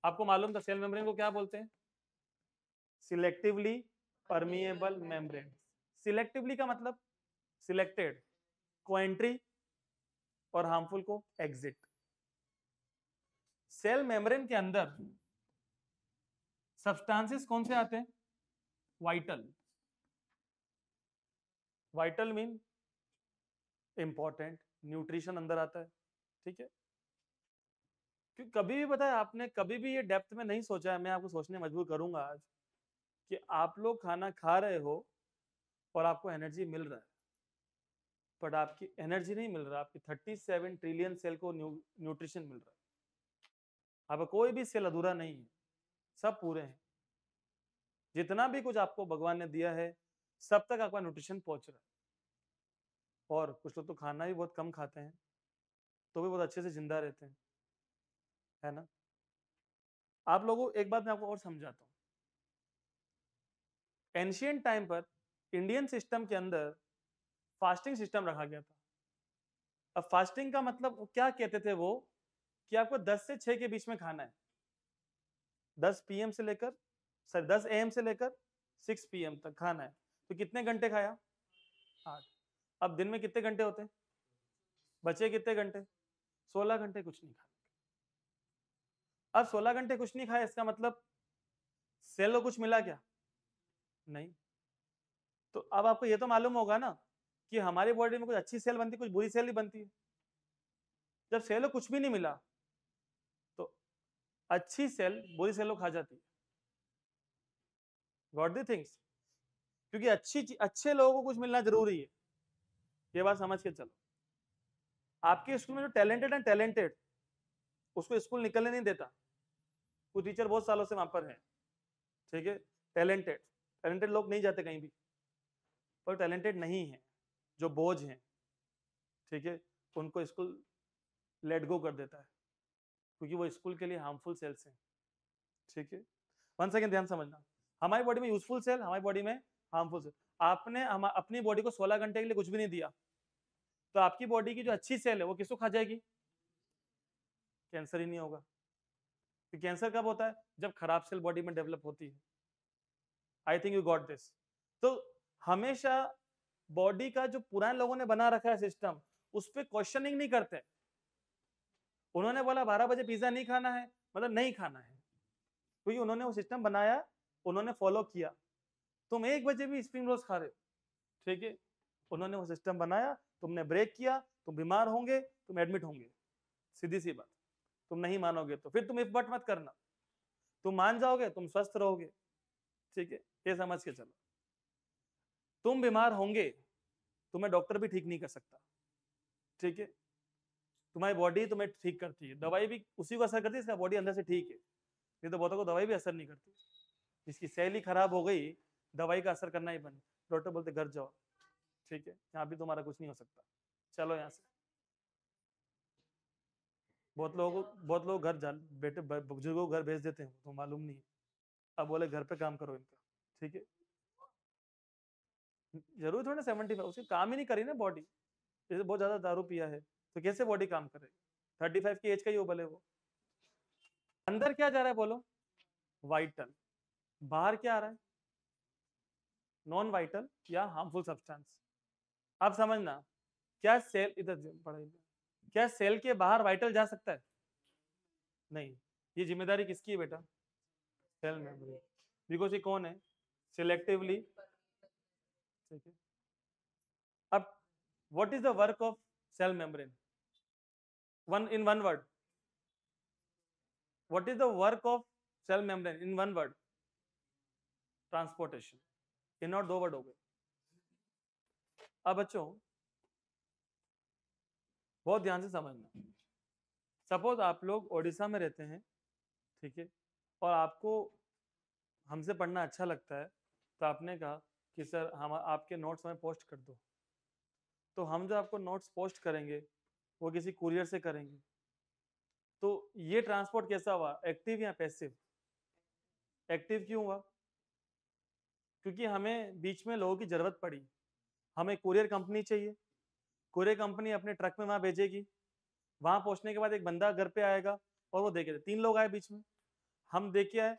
आपको मालूम था सेल मेम्ब्रेन को क्या बोलते हैं? Selectively permeable membrane. सिलेक्टिवली का मतलब सिलेक्टेड, को एंट्री और हार्मफुल को एग्जिट। सेल मेम्ब्रेन के अंदर सब्सटेंसेस कौन से आते हैं? Vital. Vital mean important, nutrition अंदर आता है, ठीक है। क्योंकि कभी भी पता है, आपने कभी भी ये डेप्थ में नहीं सोचा है, मैं आपको सोचने मजबूर करूंगा आज, कि आप लोग खाना खा रहे हो और आपको एनर्जी मिल रहा है, बट आपकी एनर्जी नहीं मिल रहा, आपकी 37 ट्रिलियन सेल को न्यूट्रिशन मिल रहा है। अब कोई भी सेल अधूरा नहीं है, सब पूरे हैं। जितना भी कुछ आपको भगवान ने दिया है, सब तक आपका न्यूट्रिशन पहुंच रहा है। और कुछ लोग तो खाना भी बहुत कम खाते हैं, तो भी बहुत अच्छे से जिंदा रहते हैं, है ना। आप लोगों, एक बात मैं आपको और समझाता हूँ। एंशियंट टाइम पर इंडियन सिस्टम के अंदर फास्टिंग सिस्टम रखा गया था। अब फास्टिंग का मतलब क्या कहते थे वो, कि आपको 10 से 6 के बीच में खाना है। 10 पीएम से लेकर, सर 10 एम से लेकर 6 पीएम तक खाना है। तो कितने घंटे खाया? 8। अब दिन में कितने घंटे होते हैं? बचे कितने घंटे? 16 घंटे कुछ नहीं खाया। अब 16 घंटे कुछ नहीं खाया, इसका मतलब सेल को कुछ मिला क्या? नहीं। तो अब आपको ये तो मालूम होगा ना कि हमारी बॉडी में कुछ अच्छी सेल बनती है, कुछ बुरी सेल ही बनती है। जब सेल को कुछ भी नहीं मिला, तो अच्छी सेल बुरी सेल को खा जाती है। Got the things? क्योंकि अच्छे लोगों को कुछ मिलना जरूरी है, ये बात समझ के चलो। आपके स्कूल में जो टैलेंटेड है, टैलेंटेड, उसको स्कूल निकलने नहीं देता। कुछ टीचर बहुत सालों से वहां पर है, ठीक है, टैलेंटेड, टैलेंटेड लोग नहीं जाते कहीं भी। पर टैलेंटेड नहीं है, जो बोझ हैं, ठीक है, उनको स्कूल लेट गो कर देता है, क्योंकि वो स्कूल के लिए हार्मफुल सेल्स हैं, ठीक है। वन सेकेंड ध्यान समझना, हमारी बॉडी में यूजफुल सेल, हमारी बॉडी में हार्मफुल सेल। आपने अपनी बॉडी को 16 घंटे के लिए कुछ भी नहीं दिया, तो आपकी बॉडी की जो अच्छी सेल है वो किसको खा जाएगी? कैंसर ही नहीं होगा। तो कैंसर कब होता है? जब खराब सेल बॉडी में डेवलप होती है। आई थिंक यू गॉट दिस। तो हमेशा बॉडी का जो पुराने लोगों ने बना रखा है सिस्टम, उस पर क्वेश्चनिंग नहीं करते। उन्होंने बोला 12 बजे पिज्जा नहीं खाना है, मतलब नहीं खाना है, क्योंकि उन्होंने वो सिस्टम बनाया, उन्होंने फॉलो किया। तुम 1 बजे भी स्प्रिंग रोल्स खा रहे हो, ठीक है, उन्होंने वो सिस्टम बनाया, तुमने ब्रेक किया, तुम बीमार होंगे, तुम एडमिट होंगे, सीधी सी बात। तुम नहीं मानोगे तो फिर तुम इफ बट मत करना, तुम मान जाओगे, तुम स्वस्थ रहोगे, ठीक है, ये समझ के चलो। तुम बीमार होंगे, तुम्हें डॉक्टर भी ठीक नहीं कर सकता, ठीक है। तुम्हारी बॉडी तुम्हें ठीक करती है, दवाई भी उसी को असर करती है, इसका बॉडी अंदर से ठीक है। नहीं तो बहुतों को दवाई भी असर नहीं करती, जिसकी सेल ही खराब हो गई, दवाई का असर करना ही बंद, डॉक्टर बोलते घर जाओ, ठीक है, यहाँ भी तुम्हारा कुछ नहीं हो सकता, चलो यहाँ से। बहुत लोग घर जा बेटे बुजुर्गों को घर भेज देते हैं, तो मालूम नहीं है, अब बोले घर पे काम करो इनका, ठीक है। जरूर थोड़ा 75, उसके काम ही नहीं करी ना बॉडी, जैसे बहुत ज्यादा दारू पिया है तो कैसे बॉडी काम करेगी? 35 की एज का ही हो भले वो। अंदर क्या जा रहा है बोलो? वाइटल। बाहर क्या आ रहा है? नॉन वाइटल या हार्मफुल सब्सटेंस। आप समझना, क्या सेल, इधर पढ़ाई, क्या सेल के बाहर वाइटल जा सकता है? नहीं। ये जिम्मेदारी किसकी है बेटा? Cell membrane. बिकॉज ये कौन है? सिलेक्टिवली, ठीक है। अब what is the work of cell membrane? One word, what is the work of cell membrane in one word? Transportation. In और 2 वर्ड हो गए। अब बच्चों बहुत ध्यान से समझना, सपोज आप लोग ओडिशा में रहते हैं, ठीक है, और आपको हमसे पढ़ना अच्छा लगता है, तो आपने कहा कि सर हम आपके नोट्स हमें पोस्ट कर दो, तो हम जो आपको नोट्स पोस्ट करेंगे वो किसी कुरियर से करेंगे। तो ये ट्रांसपोर्ट कैसा हुआ, एक्टिव या पैसिव? एक्टिव क्यों हुआ? क्योंकि हमें बीच में लोगों की जरूरत पड़ी, हमें कुरियर कंपनी चाहिए, कुरियर कंपनी अपने ट्रक में वहां भेजेगी, वहां पहुंचने के बाद एक बंदा घर पे आएगा और वो देखेगा, 3 लोग आए बीच में, हम देखिए आए,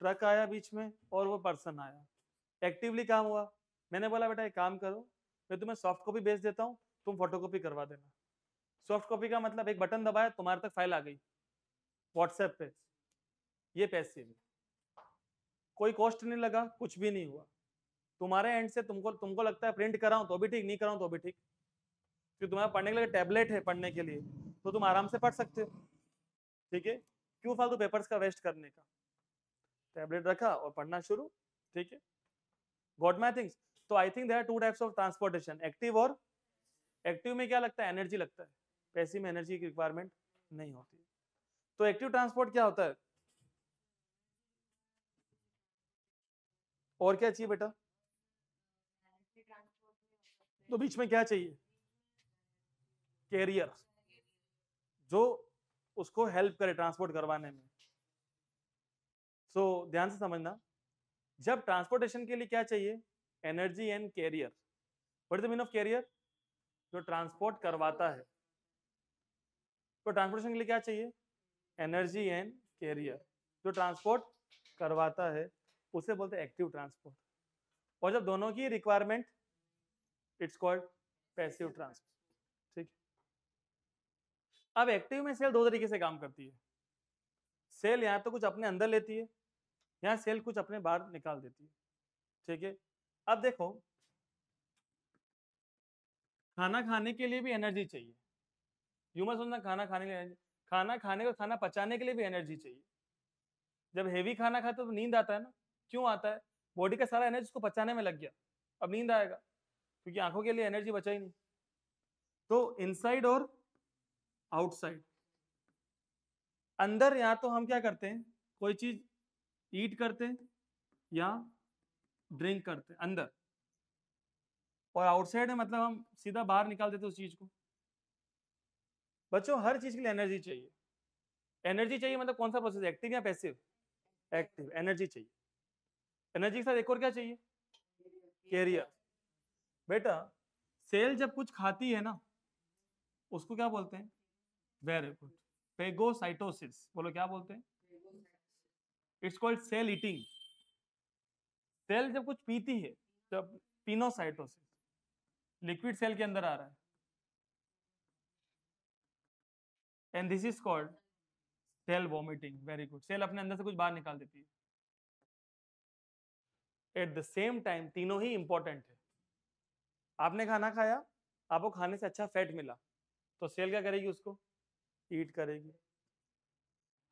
ट्रक आया बीच में और वो पर्सन आया, एक्टिवली काम हुआ। मैंने बोला बेटा एक काम करो, मैं तुम्हें सॉफ्ट कॉपी भेज देता हूँ, तुम फोटोकॉपी करवा देना। सॉफ्ट कॉपी का मतलब एक बटन दबाया, तुम्हारे तक फाइल आ गई व्हाट्सएप पे। ये पैसिव है, कोई कॉस्ट नहीं लगा, कुछ भी नहीं हुआ। तुम्हारे एंड से तुमको लगता है प्रिंट कराऊं तो भी ठीक, नहीं कराऊं तो भी ठीक, क्योंकि तुम्हारा पढ़ने के लिए टैबलेट है पढ़ने के लिए, तो तुम आराम से पढ़ सकते हो। ठीक है, क्यों फालतू पेपर्स का वेस्ट करने का। टैबलेट रखा और पढ़ना शुरू। ठीक है, गॉट माय थिंग्स। तो I think there are two types of transportation, active और एक्टिव में क्या लगता है, एनर्जी लगता है, पैसिव में एनर्जी की रिक्वायरमेंट नहीं होती है। तो एक्टिव ट्रांसपोर्ट क्या होता है, और क्या चाहिए बेटा, तो बीच में क्या चाहिए, कैरियर, जो उसको हेल्प करे ट्रांसपोर्ट करवाने में। सो ध्यान से समझना, जब ट्रांसपोर्टेशन के लिए क्या चाहिए, energy and carrier. What is the mean of carrier, जो ट्रांसपोर्ट करवाता है। तो ट्रांसपोर्टेशन के लिए क्या चाहिए, एनर्जी एंड कैरियर। जो ट्रांसपोर्ट करवाता है उसे बोलते हैं एक्टिव ट्रांसपोर्ट। और जब दोनों की requirement, it's called passive transport. ठीक। अब एक्टिव में सेल दो तरीके से काम करती है। सेल या तो कुछ अपने अंदर लेती है, या सेल कुछ अपने बाहर निकाल देती है। ठीक है, अब देखो, खाना खाने के लिए भी एनर्जी चाहिए। यू मत समझना खाना खाने के लिए एनर्जी, खाना खाने को, खाना पचाने के लिए भी एनर्जी चाहिए। जब हेवी खाना खाते हो तो नींद आता है ना, क्यों आता है, बॉडी का सारा एनर्जी उसको पचाने में लग गया, अब नींद आएगा, क्योंकि आंखों के लिए एनर्जी बचा ही नहीं। तो इनसाइड और आउटसाइड, अंदर या तो हम क्या करते हैं, कोई चीज ईट करते हैं या ड्रिंक करते हैं अंदर, और आउटसाइड में मतलब हम सीधा बाहर निकाल देते उस चीज को। बच्चों हर चीज के लिए एनर्जी चाहिए। एनर्जी चाहिए मतलब कौन सा प्रोसेस, एक्टिव या पैसिव, एक्टिव एनर्जी चाहिए। एनर्जी के साथ एक और क्या चाहिए, कैरियर। बेटा सेल जब कुछ खाती है ना, उसको क्या बोलते हैं, वेरी गुड, फेगोसाइटोसिस। बोलो क्या बोलते हैं, it's called cell eating. Cell जब कुछ पीती है, जब पिनोसाइटोसिस, लिक्विड सेल के अंदर आ रहा है, and this is called cell vomiting. Very good, cell अपने अंदर से कुछ बाहर निकाल देती है। एट द सेम टाइम तीनों ही इंपॉर्टेंट है। आपने खाना खाया, आपको खाने से अच्छा फैट मिला, तो सेल क्या करेगी, उसको ईट करेगी।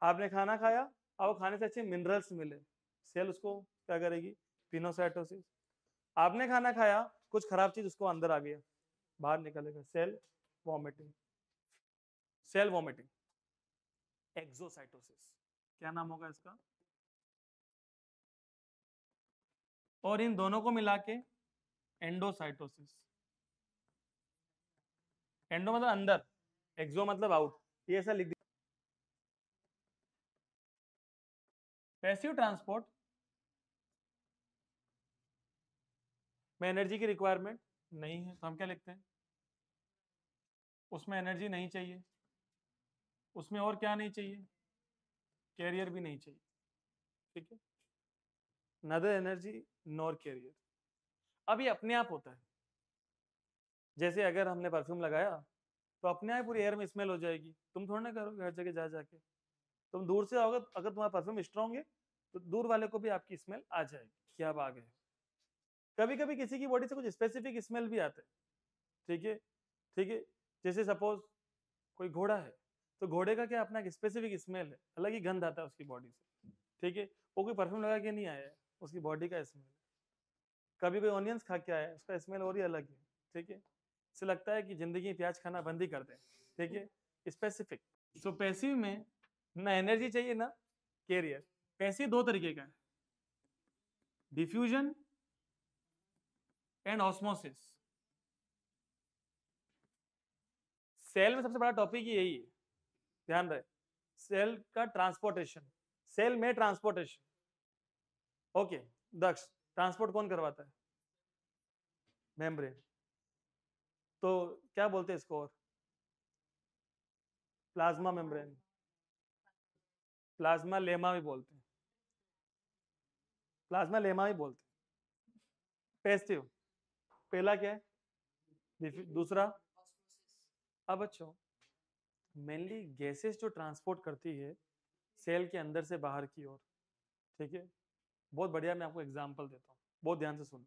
आपने खाना खाया, आपको खाने से अच्छे मिनरल्स मिले, सेल उसको क्या करेगी, पिनोसाइटोसिस। आपने खाना खाया, कुछ खराब चीज उसको अंदर आ गया, बाहर निकलेगा, cell vomiting. Cell vomiting, exocytosis, क्या नाम होगा इसका। और इन दोनों को मिला के एंडोसाइटोसिस। एंडो मतलब अंदर, एक्सो मतलब आउट, ये ऐसा लिख दिया। पैसिव ट्रांसपोर्ट में एनर्जी की रिक्वायरमेंट नहीं है, तो हम क्या लिखते हैं, उसमें एनर्जी नहीं चाहिए, उसमें और क्या नहीं चाहिए, कैरियर भी नहीं चाहिए। ठीक है, नदर एनर्जी नॉर कैरियर। अब ये अपने आप होता है, जैसे अगर हमने परफ्यूम लगाया तो अपने आप पूरी एयर में स्मेल हो जाएगी, तुम थोड़ा ना करोगे हर जगह जा जाके। तुम दूर से आओगे, अगर तुम्हारा परफ्यूम स्ट्रॉन्ग है तो दूर वाले को भी आपकी स्मेल आ जाएगी कि आप आ गए। कभी कभी किसी की बॉडी से कुछ स्पेसिफिक स्मेल भी आता है। ठीक है, ठीक है, जैसे सपोज कोई घोड़ा है, तो घोड़े का क्या अपना एक स्पेसिफिक स्मेल है, अलग ही गंध आता है उसकी बॉडी से। ठीक है, वो कोई परफ्यूम लगा के नहीं आया है, उसकी बॉडी का स्मेल। कभी कोई ऑनियंस खा के आया है, उसका स्मेल और ही अलग है। ठीक है, इसे लगता है कि जिंदगी में प्याज खाना बंद ही कर दें। ठीक है, स्पेसिफिक। सो पैसिव में ना एनर्जी चाहिए ना कैरियर। पैसिव दो तरीके का है, डिफ्यूजन एंड ऑस्मोसिस। सेल में सबसे बड़ा टॉपिक ही यही है, ध्यान रहे, सेल का ट्रांसपोर्टेशन, सेल में ट्रांसपोर्टेशन। ओके, दक्ष, ट्रांसपोर्ट कौन करवाता है, मेम्ब्रेन। तो क्या बोलते हैं इसको, और प्लाज्मा मेम्ब्रेन, प्लाज्मा लेमा भी बोलते हैं, प्लाज्मा लेमा भी बोलते हैं। पैसिव, पहला क्या है, दूसरा। अब बच्चों मेनली गैसेस जो ट्रांसपोर्ट करती है सेल के अंदर से बाहर की ओर, ठीक है। बहुत बढ़िया, मैं आपको एग्जांपल देता हूँ, बहुत ध्यान से सुनना।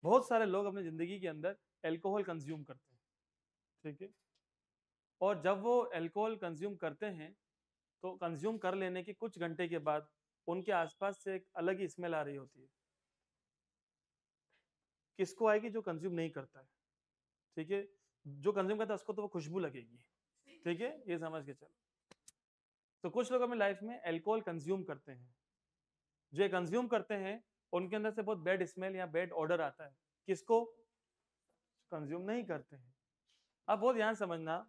बहुत सारे लोग अपनी जिंदगी के अंदर अल्कोहल कंज्यूम करते हैं, ठीक है। और जब वो अल्कोहल कंज्यूम करते हैं तो कंज्यूम कर लेने के कुछ घंटे के बाद उनके आसपास से एक अलग ही स्मेल आ रही होती है। किसको आएगी? जो कंज्यूम नहीं करता है, ठीक है। जो कंज्यूम करता है उसको तो वो खुशबू लगेगी, ठीक है, ये समझ के चलो। तो कुछ लोग अपनी लाइफ में अल्कोहल कंज्यूम करते हैं, जो कंज्यूम करते हैं उनके अंदर से बहुत बैड स्मेल या बैड ऑर्डर आता है। किसको? कंज्यूम नहीं करते हैं। अब बहुत ध्यान समझना,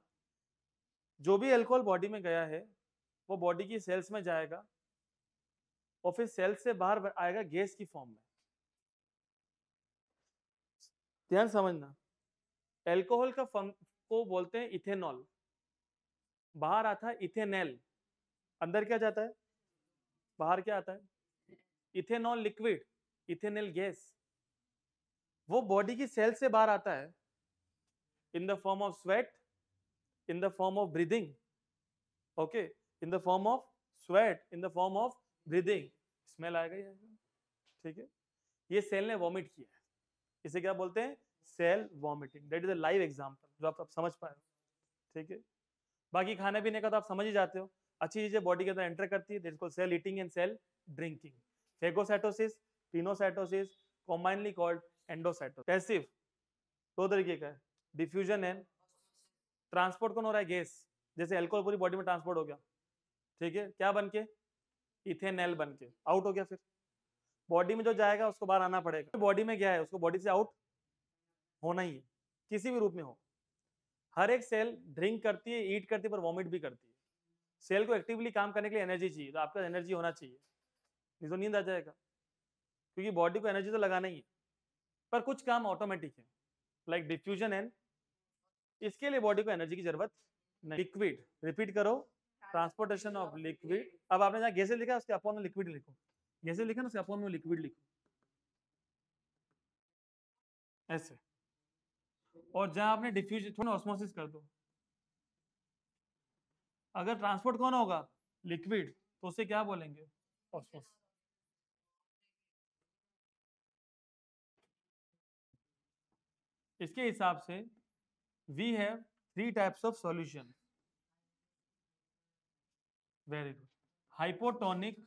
जो भी अल्कोहल बॉडी में गया है वो बॉडी की सेल्स में जाएगा और फिर सेल्स से बाहर आएगा गैस की फॉर्म में। ध्यान समझना, अल्कोहल का फॉर्म को बोलते हैं इथेनॉल, बाहर आता है इथेनॉल, अंदर क्या जाता है? बाहर क्या आता है? Ethanol liquid, ethanol gas. वो बॉडी की सेल से बाहर आता है in the form of sweat, in the form of breathing, okay, in the form of sweat, in the form of breathing, smell आएगा ही आएगा, ठीक है। ये सेल ने वॉमिट किया है, इसे क्या बोलते हैं? Cell vomiting. That is a live example जो आप समझ पाए हो, ठीक है। बाकी खाने पीने का तो आप समझ ही जाते हो, अच्छी चीजें बॉडी के अंदर एंटर करती है, that is called cell eating and cell drinking. Phagocytosis, pinocytosis, combinely called endocytosis. Passive दो तरीके का है, डिफ्यूजन एंड ट्रांसपोर्ट। कौन हो रहा है? गैस। जैसे अल्कोहल पूरी बॉडी में ट्रांसपोर्ट हो गया, ठीक है, क्या बन के? इथेनॉल बन के आउट हो गया। फिर बॉडी में जो जाएगा उसको बाहर आना पड़ेगा। बॉडी में गया है उसको बॉडी से आउट होना ही है, किसी भी रूप में हो। हर एक सेल ड्रिंक करती है, ईट करती है, पर वॉमिट भी करती है। सेल को एक्टिवली काम करने के लिए एनर्जी चाहिए, तो आपका एनर्जी होना चाहिए, नहीं तो नींद आ जाएगा, क्योंकि बॉडी को एनर्जी तो लगाना ही है। पर कुछ काम ऑटोमेटिक है, लाइक डिफ्यूजन एंड, इसके लिए बॉडी को एनर्जी की जरूरत नहीं। लिक्विड, रिपीट करो, ट्रांसपोर्टेशन ऑफ लिक्विड। अब आपने जहाँ गैसेज लिखा उसके अपोन में लिक्विड लिखो, गैसेज लिखा ना उसके अपोन में लिक्विड लिखो, ऐसे। और जहां आपने डिफ्यूजन, थोड़ा ऑस्मोसिस कर दो। अगर ट्रांसपोर्ट कौन होगा? लिक्विड, तो उसे क्या बोलेंगे? ऑस्मोसिस। इसके हिसाब से we have 3 types of solution. Very good. Hypotonic,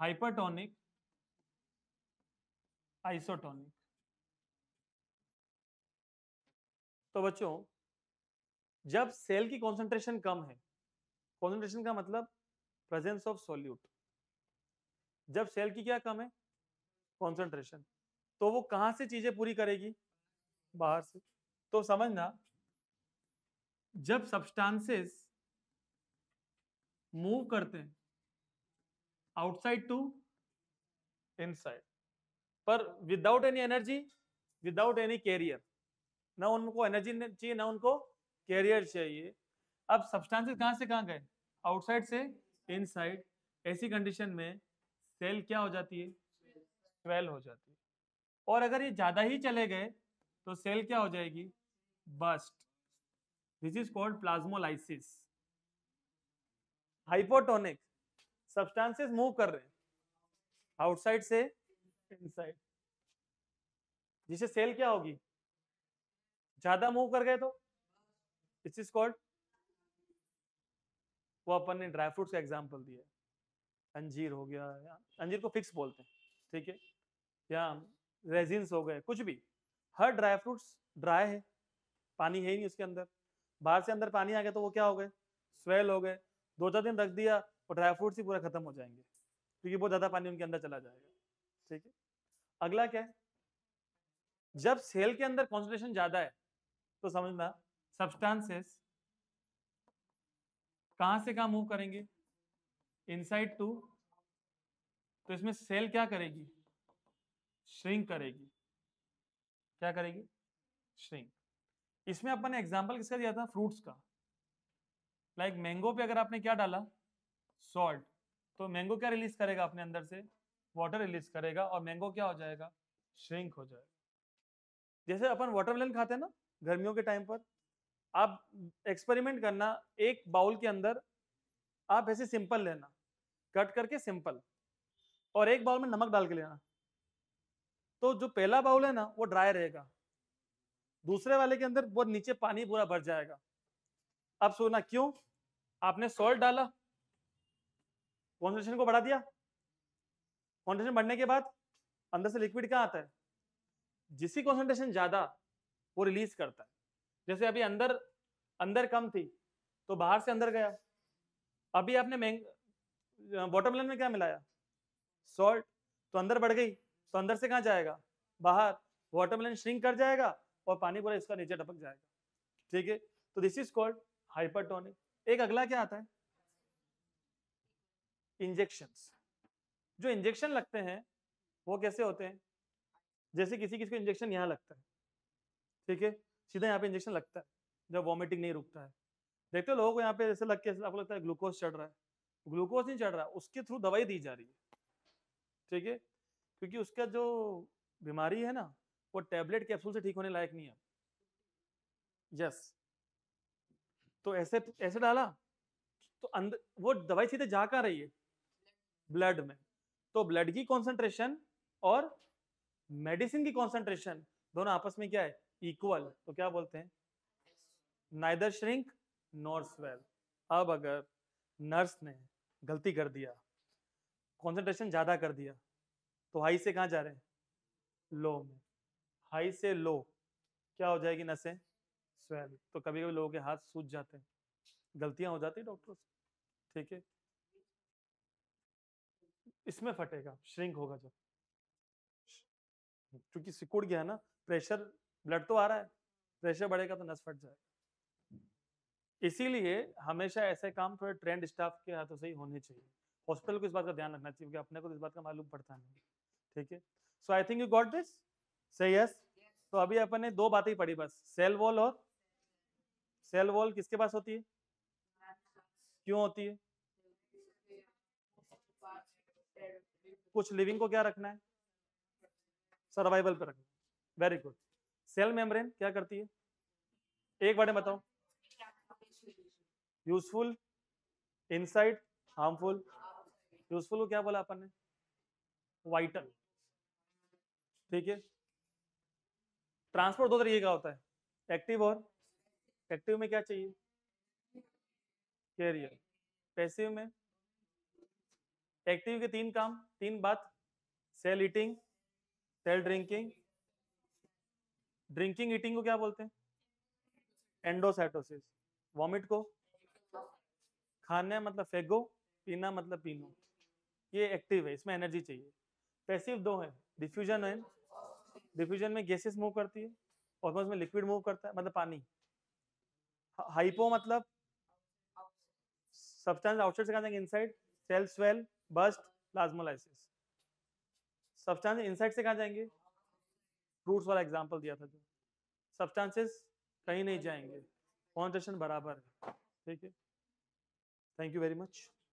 hypertonic, isotonic. तो बच्चों जब सेल की कॉन्सेंट्रेशन कम है, कॉन्सेंट्रेशन का मतलब प्रेजेंस ऑफ सॉल्यूट, जब सेल की क्या कम है? कॉन्सेंट्रेशन, तो वो कहां से चीजें पूरी करेगी? बाहर से। तो समझना, जब सब्सटेंसेस मूव करते हैं आउटसाइड टू इनसाइड, पर without any energy, without any carrier, ना उनको एनर्जी चाहिए ना उनको कैरियर चाहिए। अब सब्सटेंसेस कहां से कहां गए? आउटसाइड से इनसाइड। ऐसी कंडीशन में सेल क्या हो जाती है? स्वेल हो जाती है। और अगर ये ज्यादा ही चले गए तो सेल क्या हो जाएगी? Burst. This is called plasmolysis. Hypotonic, substances move कर रहे हैं आउटसाइड से इनसाइड, जिसे सेल क्या होगी? ज्यादा मूव कर गए तो दिस इज कॉल्ड, वो अपन ने ड्राई फ्रूट्स का एग्जांपल दिया, अंजीर हो गया, अंजीर को फिक्स बोलते हैं, ठीक है, या रेजिन्स हो गए, कुछ भी। हर ड्राई फ्रूट्स ड्राई है, पानी है ही नहीं उसके अंदर, बाहर से अंदर पानी आ गया तो वो क्या हो गए? स्वेल हो गए। 2-4 दिन रख दिया और ड्राई फ्रूट्स ही पूरा खत्म हो जाएंगे, क्योंकि बहुत ज्यादा पानी उनके अंदर चला जाएगा, ठीक है। अगला क्या है? जब सेल के अंदर कॉन्सेंट्रेशन ज्यादा है तो समझना, सब्सटेंसेस कहां से कहां मूव करेंगे? Inside to. तो इसमें सेल क्या करेगी? श्रिंक करेगी। क्या करेगी? श्रिंक। इसमें अपन ने एग्जाम्पल किसका दिया था, फ्रूट्स का। लाइक मैंगो पे अगर आपने क्या डाला, सॉल्ट, तो मैंगो क्या रिलीज करेगा अपने अंदर से, वाटर रिलीज करेगा, और मैंगो क्या हो जाएगा, श्रिंक हो जाएगा। जैसे अपन वाटरमेलन खाते हैं ना गर्मियों के टाइम पर, आप एक्सपेरिमेंट करना, एक बाउल के अंदर आप ऐसे सिंपल लेना, कट करके सिंपल, और एक बाउल में नमक डाल के लेना, तो जो पहला बाउल है ना वो ड्राई रहेगा, दूसरे वाले के अंदर वो नीचे पानी पूरा भर जाएगा। अब सोना क्यों, आपने सॉल्ट डाला, कॉन्सेंट्रेशन को बढ़ा दिया, कॉन्सेंट्रेशन बढ़ने के बाद अंदर से लिक्विड कहाँ आता है, जिसकी कॉन्सेंट्रेशन ज्यादा वो रिलीज करता है। जैसे अभी अंदर अंदर कम थी तो बाहर से अंदर गया, अभी आपने वाटरमेलन में क्या मिलाया, सॉल्ट, तो अंदर बढ़ गई, तो अंदर से कहाँ जाएगा, बाहर, वाटरमेलन श्रिंक कर जाएगा और पानी पूरा इसका नीचे टपक जाएगा। ठीक है, तो दिस इज कॉल्ड हाइपरटोनिक। एक अगला क्या आता है, इंजेक्शंस। जो इंजेक्शन लगते हैं वो कैसे होते हैं, जैसे किसी किसी को इंजेक्शन यहाँ लगता है, ठीक है, सीधा यहाँ पे इंजेक्शन लगता है जब वॉमिटिंग नहीं रुकता है। देखते हो लोगों को यहाँ पे ऐसे लग के आपको लगता है ग्लूकोज चढ़ रहा है, ग्लूकोज नहीं चढ़ रहा, उसके थ्रू दवाई दी जा रही है। ठीक है, क्योंकि उसका जो बीमारी है ना वो टैबलेट कैप्सूल से ठीक होने लायक नहीं है। यस, तो ऐसे ऐसे डाला तो अंदर वो दवाई सीधे जा कहाँ रही है, ब्लड में, तो ब्लड की कॉन्सेंट्रेशन और मेडिसिन की कॉन्सेंट्रेशन दोनों आपस में क्या है, इक्वल, तो क्या बोलते हैं, नाइदर श्रिंक नॉर स्वेल। अब अगर नर्स ने गलती कर दिया, कॉन्सेंट्रेशन ज्यादा कर दिया, तो हाई से कहाँ जा रहे हैं, लो में, हाई से लो क्या हो जाएगी, नसें स्वेल, तो कभी कभी लोगों के हाथ सूज जाते हैं, गलतियां हो जाती है डॉक्टरों से। ठीक है, इसमें फटेगा, श्रिंक होगा जब, क्योंकि सिकुड़ गया ना, प्रेशर, ब्लड तो आ रहा है, प्रेशर बढ़ेगा तो नस फट जाएगा। इसीलिए हमेशा ऐसे काम थोड़े ट्रेंड स्टाफ के हाथों से ही होने चाहिए। हॉस्पिटल को इस बात का ध्यान रखना चाहिए, क्योंकि अपने को तो इस बात का मालूम पड़ता नहीं। ठीक है, so I think you got this, say yes. तो अभी अपन ने दो बातें पढ़ी बस, सेल वॉल, और सेल वॉल किसके पास होती है, क्यों होती है, कुछ लिविंग को क्या रखना है, सर्वाइवल पे रखना। Very good. सेल मेम्ब्रेन क्या करती है, एक बार में बताओ, यूजफुल, इनसाइड, हार्मफुल। यूजफुल को क्या बोला अपन ने, वाइटल। ठीक है, ट्रांसपोर्ट दो तरीके का होता है, एक्टिव और, एक्टिव में क्या चाहिए, कैरियर, पैसिव में, एक्टिव के तीन काम, तीन बात, cell eating, cell drinking, drinking eating को क्या बोलते हैं, एंडोसाइटोसिस, वॉमिट को, खाना मतलब फेगो, पीना मतलब पीनो, ये एक्टिव है, इसमें एनर्जी चाहिए। पैसिव दो है, डिफ्यूजन है, डिफ्यूजन में गैसेस मूव करती है, ऑस्मोसिस में लिक्विड मूव करता है मतलब पानी। हाइपो मतलब सब्सटेंस आउटसाइड से कहाँ जाएंगे, inside, cell swell, burst, plasmolysis. Substance inside से कहाँ जाएंगे, फ्रूट्स वाला एग्जांपल दिया था जो, सब्सटेंसेस कहीं नहीं जाएंगे, कॉन्सेंट्रेशन बराबर है। ठीक है, थैंक यू वेरी मच।